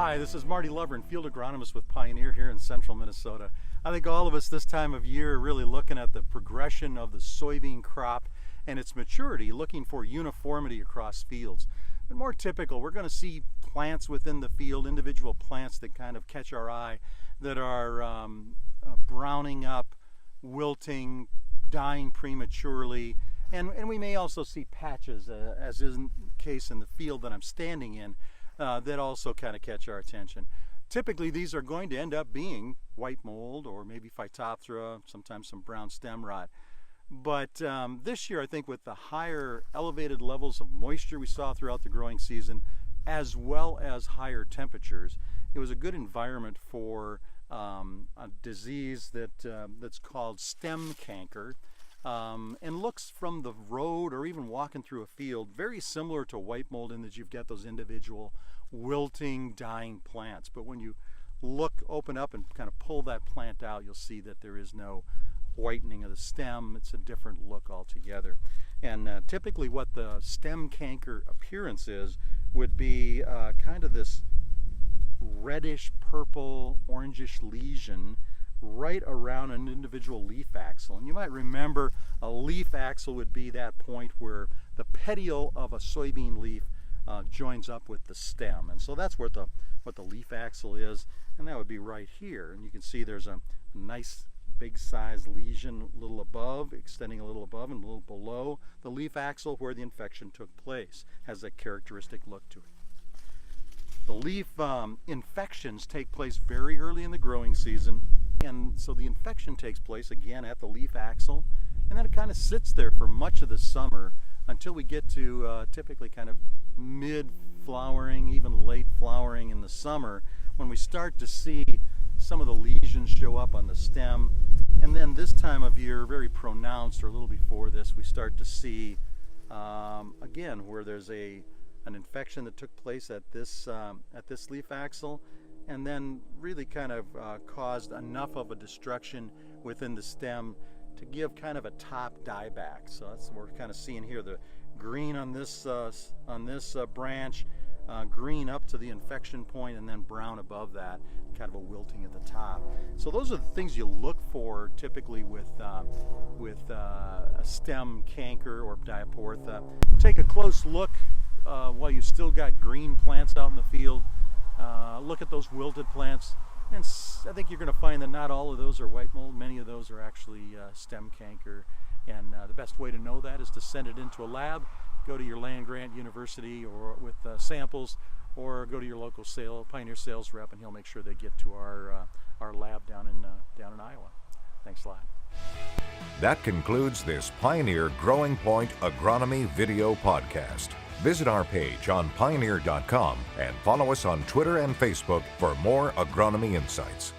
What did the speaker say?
Hi, this is Marty Lovrien, Field Agronomist with Pioneer here in central Minnesota. I think all of us this time of year are really looking at the progression of the soybean crop and its maturity, looking for uniformity across fields. But more typical, we're going to see plants within the field, individual plants that kind of catch our eye, that are browning up, wilting, dying prematurely, and we may also see patches, as is the case in the field that I'm standing in, that also kind of catch our attention. Typically these are going to end up being white mold or maybe Phytophthora, sometimes some brown stem rot. But this year I think with the higher elevated levels of moisture we saw throughout the growing season, as well as higher temperatures, it was a good environment for a disease that's called stem canker, and looks from the road or even walking through a field very similar to white mold in that you've got those individual wilting, dying plants. But when you open up and kind of pull that plant out, you'll see that there is no whitening of the stem. It's a different look altogether. And typically what the stem canker appearance is would be kind of this reddish purple orangish lesion right around an individual leaf axil. And you might remember a leaf axil would be that point where the petiole of a soybean leaf joins up with the stem. And so that's what the leaf axil is, and that would be right here. And you can see there's a nice big size lesion a little above, extending a little above and a little below the leaf axil where the infection took place. Has a characteristic look to it. The leaf infections take place very early in the growing season, and so the infection takes place again at the leaf axil, and then it kind of sits there for much of the summer until we get to typically kind of mid-flowering, even late flowering in the summer, when we start to see some of the lesions show up on the stem. And then this time of year, very pronounced, or a little before this, we start to see again where there's an infection that took place at this leaf axil, and then really kind of caused enough of a destruction within the stem to give kind of a top dieback. So that's what we're kind of seeing here, the green on this branch, green up to the infection point, and then brown above that, kind of a wilting at the top. So those are the things you look for typically with a stem canker or diaportha. Take a close look while you still got green plants out in the field. Look at those wilted plants, and I think you're going to find that not all of those are white mold. Many of those are actually stem canker, and the best way to know that is to send it into a lab. Go to your land-grant university or with samples, or go to your local Pioneer sales rep, and he'll make sure they get to our lab down in Iowa. Thanks a lot. That concludes this Pioneer Growing Point Agronomy video podcast. Visit our page on pioneer.com and follow us on Twitter and Facebook for more agronomy insights.